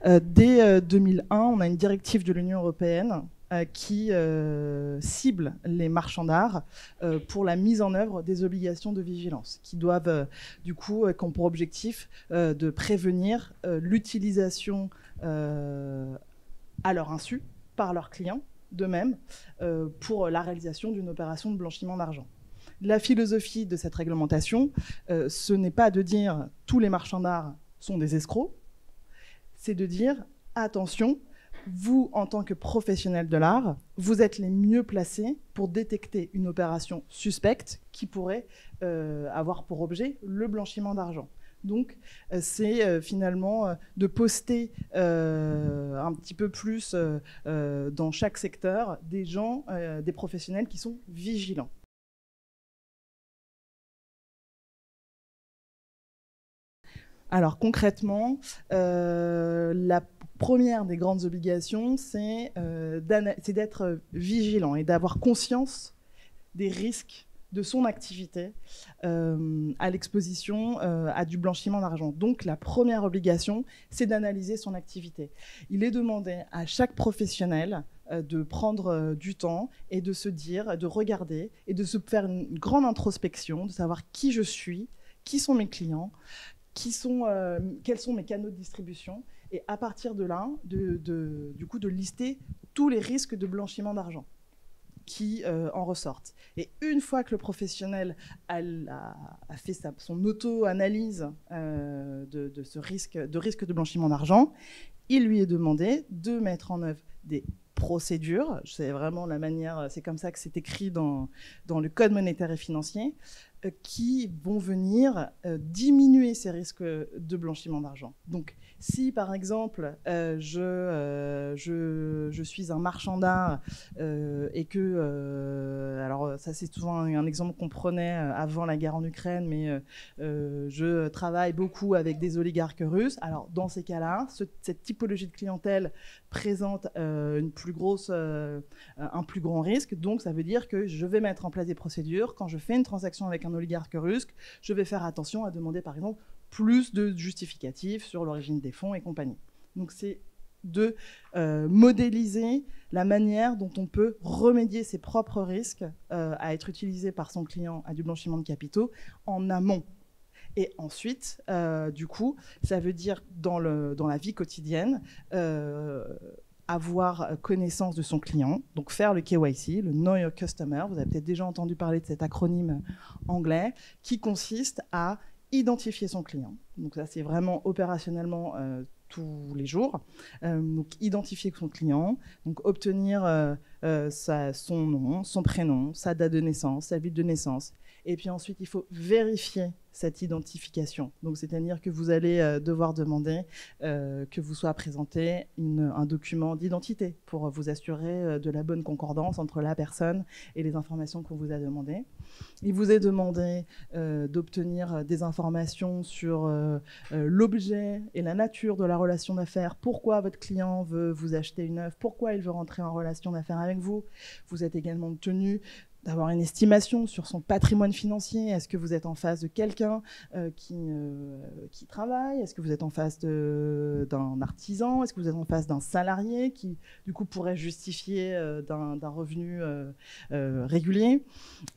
Dès 2001, on a une directive de l'Union européenne qui cible les marchands d'art pour la mise en œuvre des obligations de vigilance, qui doivent du coup ont pour objectif de prévenir l'utilisation à leur insu par leurs clients, de même pour la réalisation d'une opération de blanchiment d'argent. La philosophie de cette réglementation, ce n'est pas de dire tous les marchands d'art sont des escrocs, c'est de dire attention, vous, en tant que professionnel de l'art, vous êtes les mieux placés pour détecter une opération suspecte qui pourrait avoir pour objet le blanchiment d'argent. Donc, c'est finalement de poster un petit peu plus dans chaque secteur des gens, des professionnels qui sont vigilants. Alors concrètement, la première des grandes obligations, c'est d'être vigilant et d'avoir conscience des risques de son activité à l'exposition à du blanchiment d'argent. Donc la première obligation, c'est d'analyser son activité. Il est demandé à chaque professionnel de prendre du temps et de se dire, de regarder et de se faire une grande introspection, de savoir qui je suis, qui sont mes clients, quels sont mes canaux de distribution, et à partir de là, du coup, de lister tous les risques de blanchiment d'argent qui en ressortent. Et une fois que le professionnel a fait son auto-analyse de ce risque de blanchiment d'argent, il lui est demandé de mettre en œuvre des procédures, c'est vraiment la manière, c'est comme ça que c'est écrit dans le Code monétaire et financier, qui vont venir diminuer ces risques de blanchiment d'argent. Donc, si par exemple, je suis un marchand d'art et que, alors ça c'est souvent un exemple qu'on prenait avant la guerre en Ukraine, mais je travaille beaucoup avec des oligarques russes, alors dans ces cas-là, cette typologie de clientèle présente un plus grand risque, donc ça veut dire que je vais mettre en place des procédures. Quand je fais une transaction avec un oligarque russe, je vais faire attention à demander par exemple plus de justificatifs sur l'origine des fonds et compagnie. Donc c'est de modéliser la manière dont on peut remédier ses propres risques à être utilisés par son client à du blanchiment de capitaux en amont. Et ensuite, du coup, ça veut dire dans la vie quotidienne, avoir connaissance de son client, donc faire le KYC, le Know Your Customer. Vous avez peut-être déjà entendu parler de cet acronyme anglais qui consiste à identifier son client. Donc ça, c'est vraiment opérationnellement tous les jours. Donc identifier son client, donc obtenir son nom, son prénom, sa date de naissance, sa ville de naissance. Et puis ensuite, il faut vérifier cette identification. Donc, c'est-à-dire que vous allez devoir demander que vous soit présenté un document d'identité pour vous assurer de la bonne concordance entre la personne et les informations qu'on vous a demandées. Il vous est demandé d'obtenir des informations sur l'objet et la nature de la relation d'affaires. Pourquoi votre client veut vous acheter une œuvre? Pourquoi il veut rentrer en relation d'affaires avec vous? Vous êtes également tenu d'avoir une estimation sur son patrimoine financier. Est-ce que vous êtes en face de quelqu'un qui travaille? Est-ce que vous êtes en face d'un artisan? Est-ce que vous êtes en face d'un salarié qui, du coup, pourrait justifier d'un revenu régulier?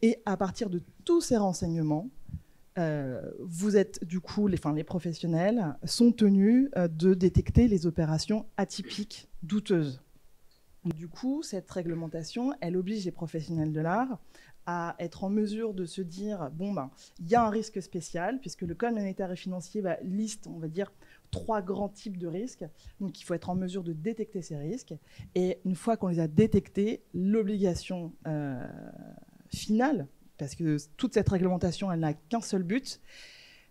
Et à partir de tous ces renseignements, vous êtes, du coup, les professionnels sont tenus de détecter les opérations atypiques, douteuses. Du coup, cette réglementation, elle oblige les professionnels de l'art à être en mesure de se dire, bon, il y a un risque spécial, puisque le Code monétaire et financier liste, on va dire, 3 grands types de risques. Donc, il faut être en mesure de détecter ces risques. Et une fois qu'on les a détectés, l'obligation finale, parce que toute cette réglementation, elle n'a qu'un seul but,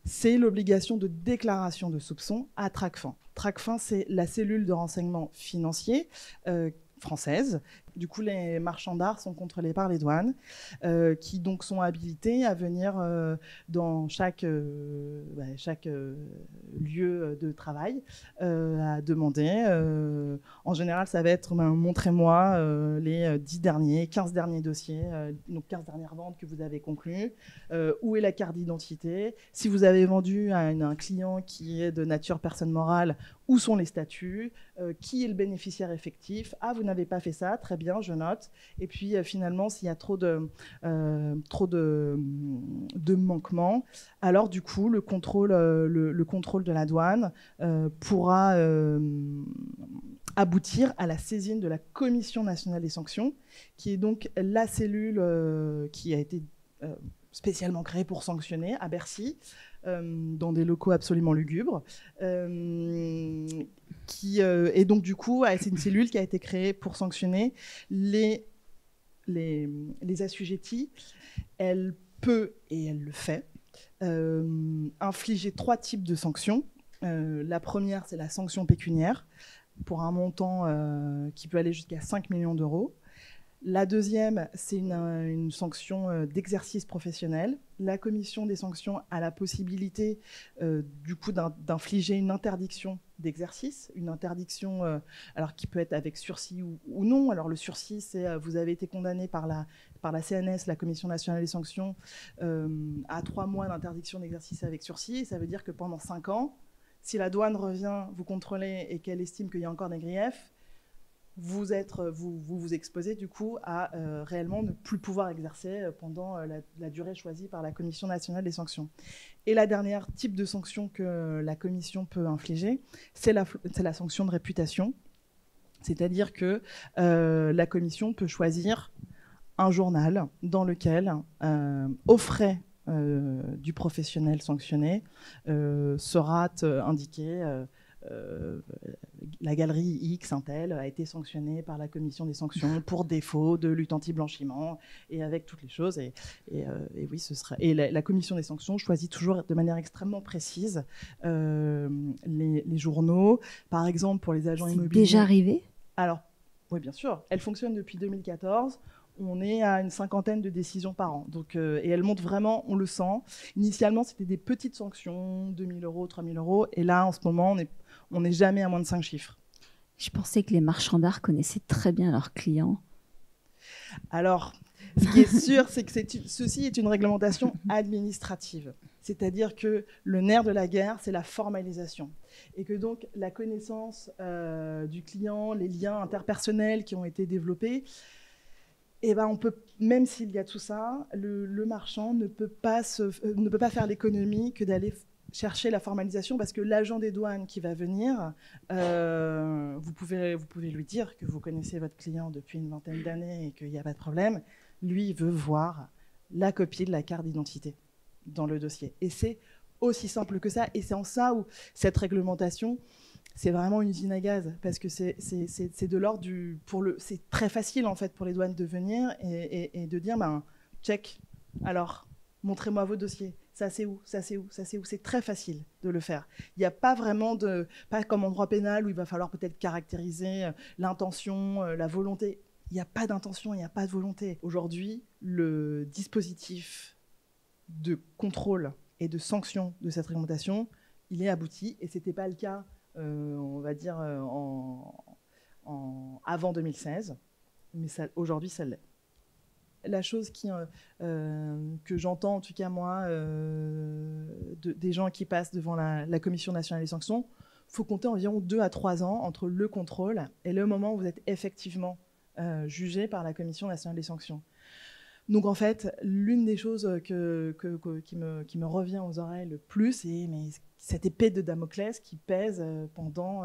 c'est l'obligation de déclaration de soupçons à Tracfin. Tracfin, c'est la cellule de renseignement financier française. Du coup, les marchands d'art sont contrôlés par les douanes, qui donc sont habilités à venir dans chaque lieu de travail à demander. En général, ça va être montrez-moi les 10 derniers, 15 derniers dossiers, donc 15 dernières ventes que vous avez conclues. Où est la carte d'identité? Si vous avez vendu à un client qui est de nature personne morale, où sont les statuts? Qui est le bénéficiaire effectif? Ah, vous n'avez pas fait ça, très bien, je note. Et puis finalement, s'il y a trop de manquements, alors du coup, le contrôle de la douane pourra aboutir à la saisine de la Commission nationale des sanctions, qui est donc la cellule qui a été spécialement créée pour sanctionner à Bercy, dans des locaux absolument lugubres. Et donc, du coup, c'est une cellule qui a été créée pour sanctionner les assujettis. Elle peut, et elle le fait, infliger 3 types de sanctions. La première, c'est la sanction pécuniaire, pour un montant qui peut aller jusqu'à 5 millions d'euros. La deuxième, c'est une sanction d'exercice professionnel. La commission des sanctions a la possibilité, du coup, d'infliger une interdiction d'exercice, une interdiction alors qui peut être avec sursis ou non. Alors le sursis, c'est vous avez été condamné par la CNS, la Commission nationale des sanctions, à 3 mois d'interdiction d'exercice avec sursis. Et ça veut dire que pendant 5 ans, si la douane revient vous contrôler et qu'elle estime qu'il y a encore des griefs, vous exposez du coup à réellement ne plus pouvoir exercer pendant la durée choisie par la Commission nationale des sanctions. Et la dernière type de sanction que la Commission peut infliger, c'est la sanction de réputation. C'est-à-dire que la Commission peut choisir un journal dans lequel, aux frais du professionnel sanctionné, sera indiqué la galerie X, un tel, a été sanctionnée par la commission des sanctions pour défaut de lutte anti-blanchiment, et avec toutes les choses. Et oui, ce sera. Et la commission des sanctions choisit toujours de manière extrêmement précise les journaux. Par exemple, pour les agents immobiliers. C'est déjà arrivé? Alors, oui, bien sûr. Elle fonctionne depuis 2014. On est à une 50aine de décisions par an. Donc, et elle monte vraiment, on le sent. Initialement, c'était des petites sanctions, 2 000 euros, 3 000 euros. Et là, en ce moment, on n'est jamais à moins de 5 chiffres. Je pensais que les marchands d'art connaissaient très bien leurs clients. Alors, ce qui est sûr, c'est que ceci est une réglementation administrative. C'est-à-dire que le nerf de la guerre, c'est la formalisation. Et que donc, la connaissance du client, les liens interpersonnels qui ont été développés, eh ben, on peut, même s'il y a tout ça, le marchand ne peut pas faire l'économie que d'aller chercher la formalisation, parce que l'agent des douanes qui va venir, vous pouvez lui dire que vous connaissez votre client depuis une vingtaine d'années et qu'il n'y a pas de problème. Lui, il veut voir la copie de la carte d'identité dans le dossier. Et c'est aussi simple que ça. Et c'est en ça où cette réglementation, c'est vraiment une usine à gaz, parce que c'est de l'ordre du... C'est très facile, en fait, pour les douanes de venir et de dire, check, alors, montrez-moi vos dossiers. Ça, c'est où? Ça, c'est où? Ça, c'est où? C'est très facile de le faire. Il n'y a pas vraiment pas comme en droit pénal où il va falloir peut-être caractériser l'intention, la volonté. Il n'y a pas d'intention, il n'y a pas de volonté. Aujourd'hui, le dispositif de contrôle et de sanction de cette réglementation, il est abouti, et ce n'était pas le cas, on va dire, avant 2016, mais aujourd'hui, ça l'est. La chose que j'entends, en tout cas moi, des gens qui passent devant la Commission nationale des sanctions, il faut compter environ 2 à 3 ans entre le contrôle et le moment où vous êtes effectivement jugé par la Commission nationale des sanctions. Donc en fait, l'une des choses qui me revient aux oreilles le plus, c'est cette épée de Damoclès qui pèse pendant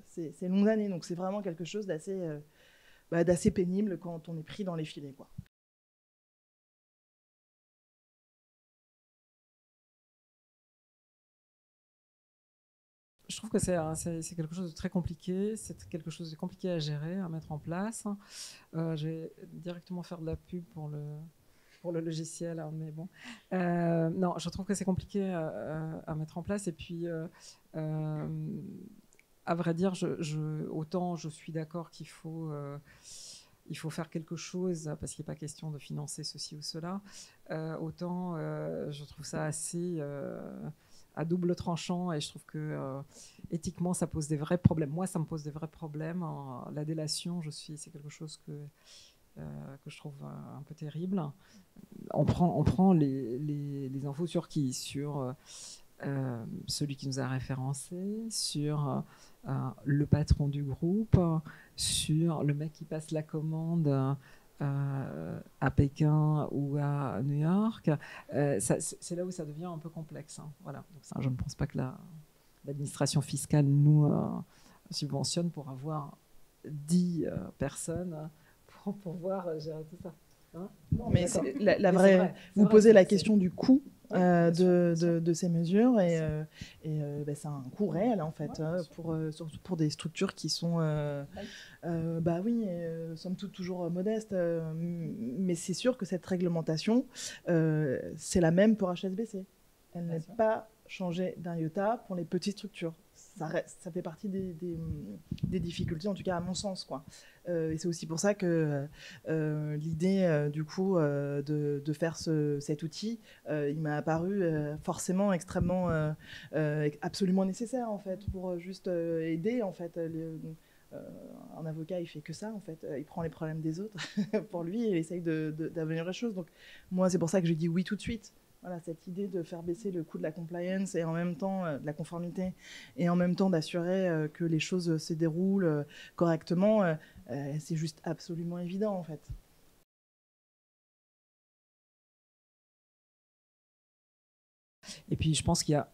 ces longues années. Donc c'est vraiment quelque chose d'assez pénible quand on est pris dans les filets, quoi. Je trouve que c'est quelque chose de très compliqué, c'est quelque chose de compliqué à gérer, à mettre en place. Je vais directement faire de la pub pour le logiciel, hein, mais bon. Non, je trouve que c'est compliqué à mettre en place. Et puis, à vrai dire, autant je suis d'accord qu'il faut il faut faire quelque chose parce qu'il n'est pas question de financer ceci ou cela, autant je trouve ça assez à double tranchant et je trouve que éthiquement ça pose des vrais problèmes. Moi ça me pose des vrais problèmes. La délation, c'est quelque chose que je trouve un peu terrible. On prend les infos sur qui? Sur celui qui nous a référencés, sur le patron du groupe, sur le mec qui passe la commande à Pékin ou à New York. C'est là où ça devient un peu complexe. Hein. Voilà. Donc ça, je ne pense pas que l'administration fiscale nous subventionne pour avoir 10 personnes pour pouvoir gérer tout ça. Hein? Non, mais la vraie. Vous posez la question du coût de ces mesures et c'est un coût réel en fait, surtout pour des structures qui sont somme toute toujours modestes, mais c'est sûr que cette réglementation c'est la même pour HSBC, elle n'est pas changée d'un iota pour les petites structures. Ça fait partie des difficultés, en tout cas à mon sens, quoi. Et c'est aussi pour ça que l'idée du coup de faire cet outil, il m'a apparu forcément extrêmement absolument nécessaire en fait pour juste aider en fait. Un avocat, il fait que ça en fait, il prend les problèmes des autres pour lui et il essaye d'améliorer les choses. Donc moi c'est pour ça que j'ai dit oui tout de suite. Voilà, cette idée de faire baisser le coût de la compliance et en même temps de la conformité et en même temps d'assurer que les choses se déroulent correctement, c'est juste absolument évident en fait. Et puis je pense qu'il y a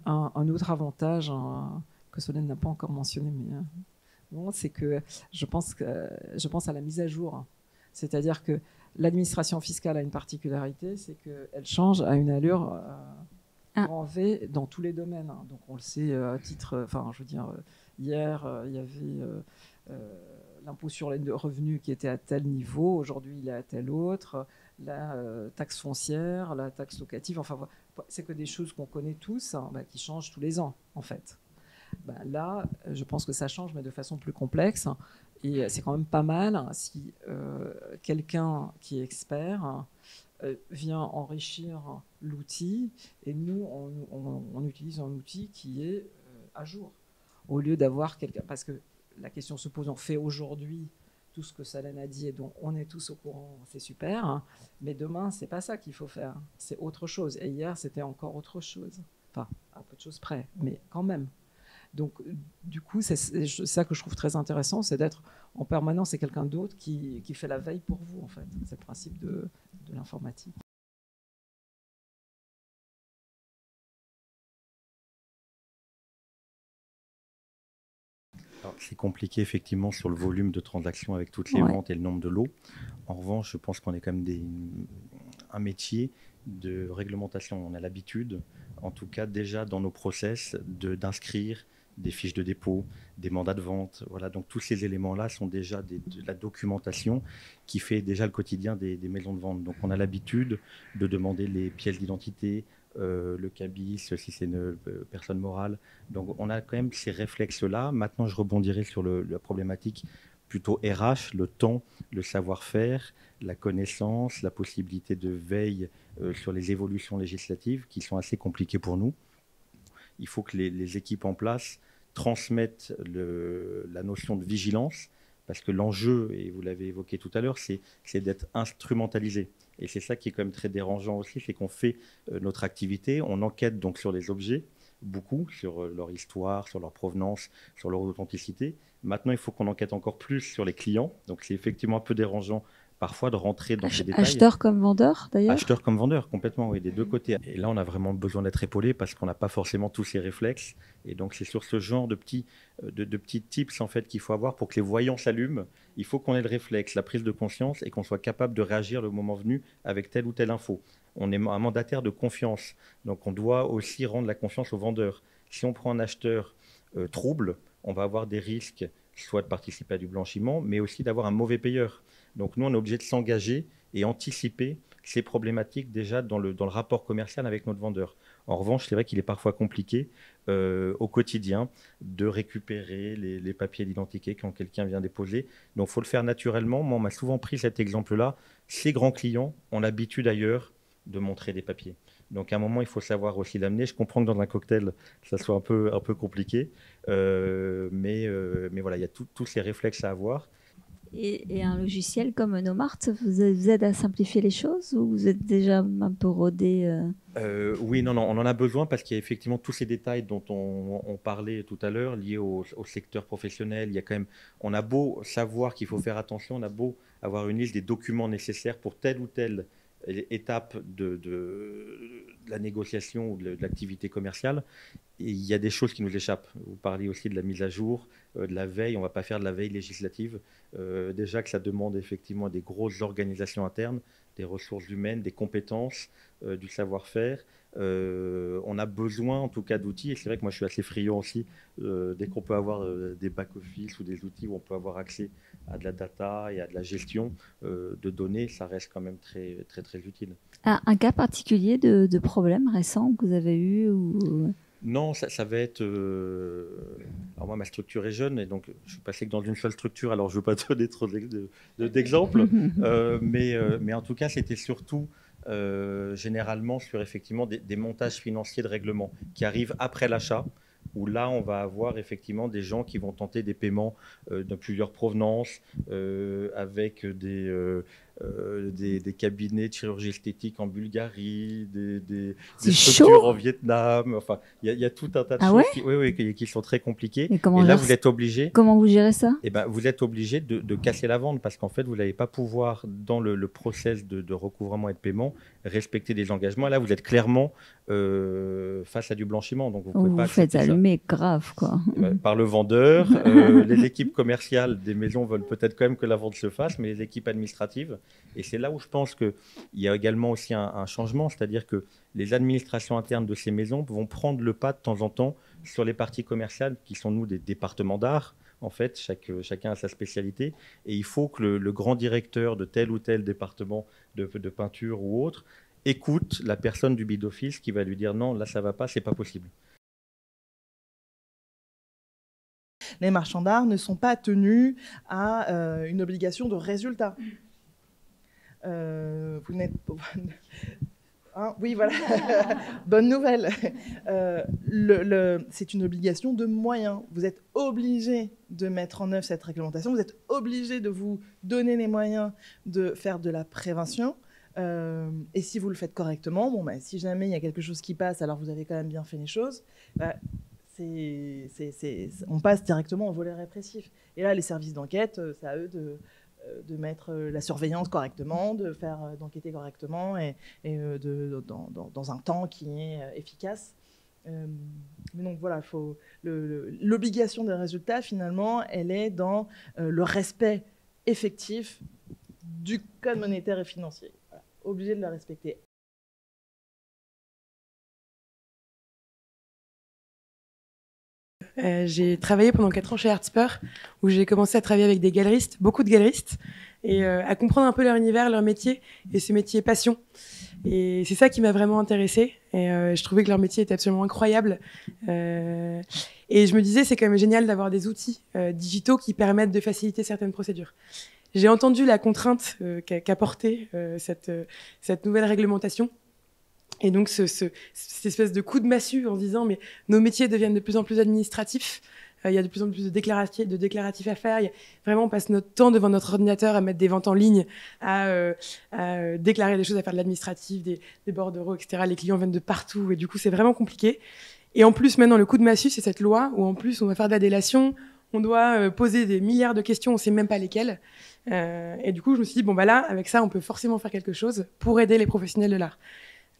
un autre avantage que Solène n'a pas encore mentionné, mais bon, c'est que je pense à la mise à jour. C'est-à-dire que l'administration fiscale a une particularité, c'est qu'elle change à une allure grand V dans tous les domaines. Hein. Donc on le sait à titre, hier il y avait l'impôt sur les revenus qui était à tel niveau, aujourd'hui il est à tel autre, la taxe foncière, la taxe locative, enfin c'est que des choses qu'on connaît tous, hein, qui changent tous les ans en fait. Là, je pense que ça change, mais de façon plus complexe. Et c'est quand même pas mal si quelqu'un qui est expert vient enrichir l'outil et nous, on utilise un outil qui est à jour. Au lieu d'avoir quelqu'un... Parce que la question se pose, on fait aujourd'hui tout ce que Solène a dit et dont on est tous au courant, c'est super. Hein, mais demain, c'est pas ça qu'il faut faire. C'est autre chose. Et hier, c'était encore autre chose. Enfin, à peu de choses près, mais quand même. Donc, du coup, c'est ça que je trouve très intéressant, c'est d'être en permanence et quelqu'un d'autre qui fait la veille pour vous, en fait. C'est le principe de l'informatique. C'est compliqué, effectivement, sur le volume de transactions avec toutes les ventes et le nombre de lots. En revanche, je pense qu'on est quand même un métier de réglementation. On a l'habitude, en tout cas déjà dans nos process, d'inscrire des fiches de dépôt, des mandats de vente. Voilà, donc tous ces éléments-là sont déjà de la documentation qui fait déjà le quotidien des maisons de vente. Donc on a l'habitude de demander les pièces d'identité, le cabis, si c'est une personne morale. Donc on a quand même ces réflexes-là. Maintenant, je rebondirai sur la problématique plutôt RH, le temps, le savoir-faire, la connaissance, la possibilité de veille sur les évolutions législatives qui sont assez compliquées pour nous. Il faut que les équipes en place transmettent la notion de vigilance, parce que l'enjeu, et vous l'avez évoqué tout à l'heure, c'est d'être instrumentalisé. Et c'est ça qui est quand même très dérangeant aussi, c'est qu'on fait notre activité, on enquête donc sur les objets, beaucoup, sur leur histoire, sur leur provenance, sur leur authenticité. Maintenant, il faut qu'on enquête encore plus sur les clients. Donc c'est effectivement un peu dérangeant parfois de rentrer dans ces détails. Acheteur comme vendeur, d'ailleurs. Acheteur comme vendeur, complètement, oui, des deux côtés. Et là, on a vraiment besoin d'être épaulé parce qu'on n'a pas forcément tous ces réflexes. Et donc, c'est sur ce genre de petits tips en fait qu'il faut avoir pour que les voyants s'allument. Il faut qu'on ait le réflexe, la prise de conscience et qu'on soit capable de réagir le moment venu avec telle ou telle info. On est un mandataire de confiance, donc on doit aussi rendre la confiance aux vendeurs. Si on prend un acheteur trouble, on va avoir des risques, soit de participer à du blanchiment, mais aussi d'avoir un mauvais payeur. Donc nous, on est obligé de s'engager et anticiper ces problématiques déjà dans le rapport commercial avec notre vendeur. En revanche, c'est vrai qu'il est parfois compliqué au quotidien de récupérer les papiers d'identité quand quelqu'un vient déposer. Donc, il faut le faire naturellement. Moi, on m'a souvent pris cet exemple-là. Ces grands clients ont l'habitude d'ailleurs de montrer des papiers. Donc, à un moment, il faut savoir aussi l'amener. Je comprends que dans un cocktail, ça soit un peu compliqué. Mais voilà, il y a tous ces réflexes à avoir. Et un logiciel comme Nomart vous aide à simplifier les choses ou vous êtes déjà un peu rodé Oui, non, on en a besoin parce qu'il y a effectivement tous ces détails dont on parlait tout à l'heure liés au secteur professionnel. Il y a quand même, on a beau savoir qu'il faut faire attention, on a beau avoir une liste des documents nécessaires pour telle ou telle étape de la négociation ou de l'activité commerciale. Et il y a des choses qui nous échappent. Vous parliez aussi de la mise à jour, de la veille. On ne va pas faire de la veille législative. Déjà que ça demande effectivement des grosses organisations internes, des ressources humaines, des compétences, du savoir-faire. On a besoin en tout cas d'outils. Et c'est vrai que moi je suis assez friand aussi. Dès qu'on peut avoir des back-office ou des outils où on peut avoir accès à de la data et à de la gestion de données, ça reste quand même très, très, très utile. Un cas particulier de problème récent que vous avez eu ou... Non, ça va être... Alors moi, ma structure est jeune, et donc je suis passé que dans une seule structure, alors je ne veux pas donner trop d'exemples, mais en tout cas, c'était surtout généralement sur effectivement des montages financiers de règlement qui arrivent après l'achat, où là, on va avoir effectivement des gens qui vont tenter des paiements de plusieurs provenances, avec des cabinets de chirurgie esthétique en Bulgarie, des structures en Vietnam. Enfin, il y a tout un tas de choses qui sont très compliquées. Et là, vous êtes obligé. Comment vous gérez ça? Eh ben, vous êtes obligé de casser la vente parce qu'en fait, vous n'allez pas pouvoir, dans le process de recouvrement et de paiement, respecter des engagements. Là, vous êtes clairement face à du blanchiment. Donc, vous faites allumer grave, quoi. Par le vendeur. Les équipes commerciales des maisons veulent peut-être quand même que la vente se fasse, mais les équipes administratives. Et c'est là où je pense qu'il y a également aussi un changement, c'est-à-dire que les administrations internes de ces maisons vont prendre le pas de temps en temps sur les parties commerciales qui sont, nous, des départements d'art. En fait, chacun a sa spécialité. Et il faut que le grand directeur de tel ou tel département de peinture ou autre écoute la personne du bid office qui va lui dire non, là, ça ne va pas, ce n'est pas possible. Les marchands d'art ne sont pas tenus à une obligation de résultat. Vous n'êtes hein, oui, voilà. Bonne nouvelle. C'est une obligation de moyens. Vous êtes obligé de mettre en œuvre cette réglementation. Vous êtes obligé de vous donner les moyens de faire de la prévention. Et si vous le faites correctement, bon, bah, si jamais il y a quelque chose qui passe, alors vous avez quand même bien fait les choses. Bah, on passe directement au volet répressif. Et là, les services d'enquête, c'est à eux de mettre la surveillance correctement, d'enquêter correctement et dans un temps qui est efficace. Mais donc voilà, l'obligation des résultats, finalement, elle est dans le respect effectif du code monétaire et financier. Voilà, obligé de le respecter. J'ai travaillé pendant 4 ans chez Artspur, où j'ai commencé à travailler avec des galeristes, beaucoup de galeristes, et à comprendre un peu leur univers, leur métier, et ce métier passion. Et c'est ça qui m'a vraiment intéressée, et je trouvais que leur métier était absolument incroyable. Et je me disais, c'est quand même génial d'avoir des outils digitaux qui permettent de faciliter certaines procédures. J'ai entendu la contrainte qu'apportait cette nouvelle réglementation. Et donc, cette espèce de coup de massue en se disant, mais nos métiers deviennent de plus en plus administratifs, il y a de plus en plus de déclaratifs à faire, vraiment on passe notre temps devant notre ordinateur à mettre des ventes en ligne, à déclarer des choses, à faire de l'administratif, des bordereaux, etc. Les clients viennent de partout et du coup, c'est vraiment compliqué. Et en plus, maintenant, le coup de massue, c'est cette loi où en plus, on va faire de la délation, on doit poser des milliards de questions, on ne sait même pas lesquelles. Et du coup, je me suis dit, bon, bah là, avec ça, on peut forcément faire quelque chose pour aider les professionnels de l'art.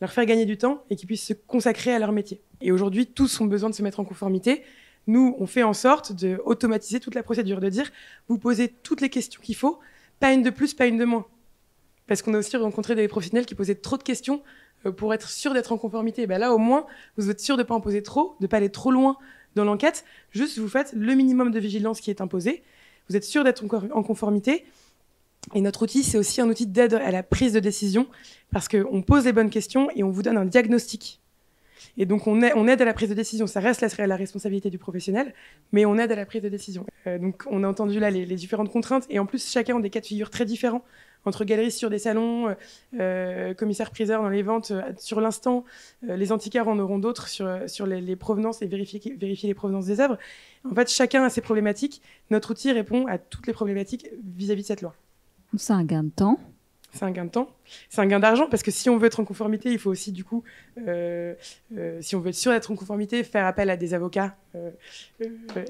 Leur faire gagner du temps et qu'ils puissent se consacrer à leur métier. Et aujourd'hui, tous ont besoin de se mettre en conformité. Nous, on fait en sorte d'automatiser toute la procédure, de dire, vous posez toutes les questions qu'il faut, pas une de plus, pas une de moins. Parce qu'on a aussi rencontré des professionnels qui posaient trop de questions pour être sûr d'être en conformité. Et ben là, au moins, vous êtes sûr de ne pas en poser trop, de ne pas aller trop loin dans l'enquête. Juste, vous faites le minimum de vigilance qui est imposé. Vous êtes sûr d'être en conformité. Et notre outil, c'est aussi un outil d'aide à la prise de décision parce qu'on pose les bonnes questions et on vous donne un diagnostic. Et donc, on aide à la prise de décision. Ça reste la responsabilité du professionnel, mais on aide à la prise de décision. Donc, on a entendu là les différentes contraintes. Et en plus, chacun a des cas de figure très différents. Entre galeristes sur des salons, commissaires-priseurs dans les ventes sur l'instant, les antiquaires en auront d'autres sur les provenances et vérifier les provenances des œuvres. En fait, chacun a ses problématiques. Notre outil répond à toutes les problématiques vis-à-vis de cette loi. C'est un gain de temps. C'est un gain de temps, c'est un gain d'argent, parce que si on veut être en conformité, il faut aussi, du coup, si on veut être sûr d'être en conformité, faire appel à des avocats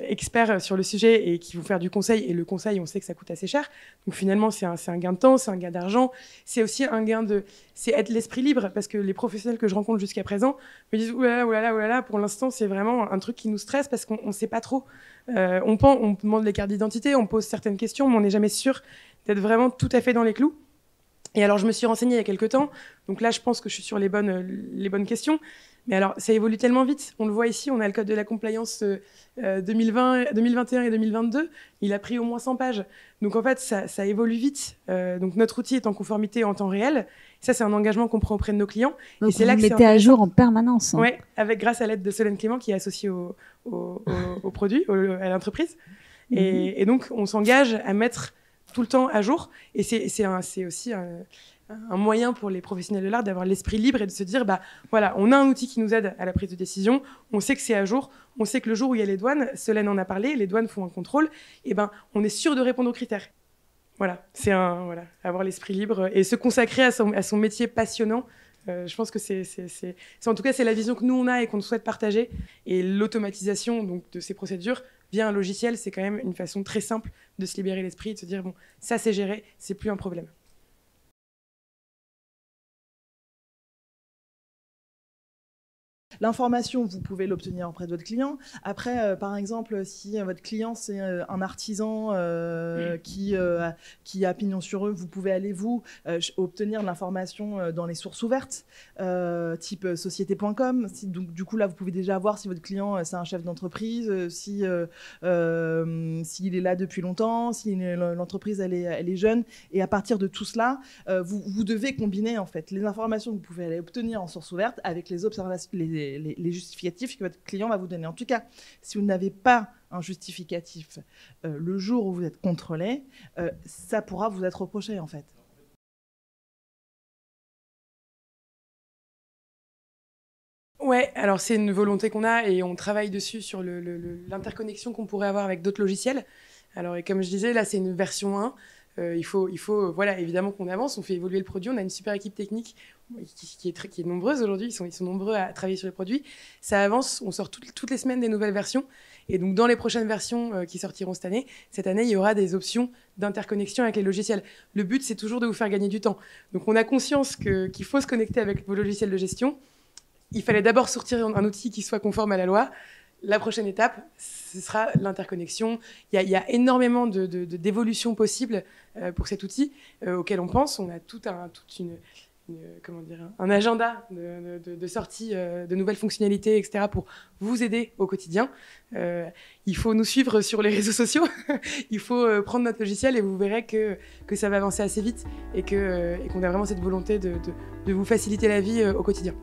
experts sur le sujet et qui vont faire du conseil. Et le conseil, on sait que ça coûte assez cher. Donc finalement, c'est un gain de temps, c'est un gain d'argent. C'est aussi un gain c'est être l'esprit libre, parce que les professionnels que je rencontre jusqu'à présent me disent oulala, pour l'instant, c'est vraiment un truc qui nous stresse parce qu'on ne sait pas trop. On demande les cartes d'identité, on pose certaines questions, mais on n'est jamais sûr d'être vraiment tout à fait dans les clous. Et alors, je me suis renseignée il y a quelques temps. Donc là, je pense que je suis sur les bonnes questions. Mais alors, ça évolue tellement vite. On le voit ici, on a le code de la compliance 2021 et 2022. Il a pris au moins 100 pages. Donc en fait, ça évolue vite. Donc notre outil est en conformité en temps réel. Ça, c'est un engagement qu'on prend auprès de nos clients. Donc et c'est vous là que mettez à jour en permanence. Hein. Oui, grâce à l'aide de Solène Clément, qui est associée au produit, à l'entreprise. Et donc, on s'engage à mettre tout le temps à jour. Et c'est aussi un moyen pour les professionnels de l'art d'avoir l'esprit libre et de se dire, voilà, on a un outil qui nous aide à la prise de décision, on sait que c'est à jour, on sait que le jour où il y a les douanes, Solène en a parlé, les douanes font un contrôle, et on est sûr de répondre aux critères. Voilà, avoir l'esprit libre et se consacrer à son métier passionnant. Je pense que en tout cas, c'est la vision que nous, on a et qu'on souhaite partager. Et l'automatisation donc, de ces procédures via un logiciel, c'est quand même une façon très simple de se libérer l'esprit et de se dire, bon, ça c'est géré, c'est plus un problème. L'information, vous pouvez l'obtenir auprès de votre client. Après, par exemple, si votre client, c'est un artisan qui a pignon sur rue, vous pouvez aller, obtenir de l'information dans les sources ouvertes, type société.com. Donc, du coup, là, vous pouvez déjà voir si votre client, c'est un chef d'entreprise, s'il est là depuis longtemps, si l'entreprise, elle est jeune. Et à partir de tout cela, vous devez combiner, en fait, les informations que vous pouvez aller obtenir en source ouverte avec les observations, les justificatifs que votre client va vous donner. En tout cas, si vous n'avez pas un justificatif le jour où vous êtes contrôlé, ça pourra vous être reproché, en fait. Ouais, alors c'est une volonté qu'on a et on travaille dessus sur l'interconnexion qu'on pourrait avoir avec d'autres logiciels. Alors, et comme je disais, là, c'est une version 1. Il faut voilà, évidemment qu'on avance, on fait évoluer le produit, on a une super équipe technique qui est nombreuse aujourd'hui, ils sont nombreux à travailler sur les produits. Ça avance, on sort toutes les semaines des nouvelles versions. Et donc, dans les prochaines versions qui sortiront cette année, il y aura des options d'interconnexion avec les logiciels. Le but, c'est toujours de vous faire gagner du temps. Donc, on a conscience qu'il faut se connecter avec vos logiciels de gestion. Il fallait d'abord sortir un outil qui soit conforme à la loi. La prochaine étape, ce sera l'interconnexion. Il y a énormément d'évolutions possibles pour cet outil auquel on pense. On a un agenda de sortie de nouvelles fonctionnalités, etc. pour vous aider au quotidien. Il faut nous suivre sur les réseaux sociaux. Il faut prendre notre logiciel et vous verrez que ça va avancer assez vite et qu'on a vraiment cette volonté de vous faciliter la vie au quotidien.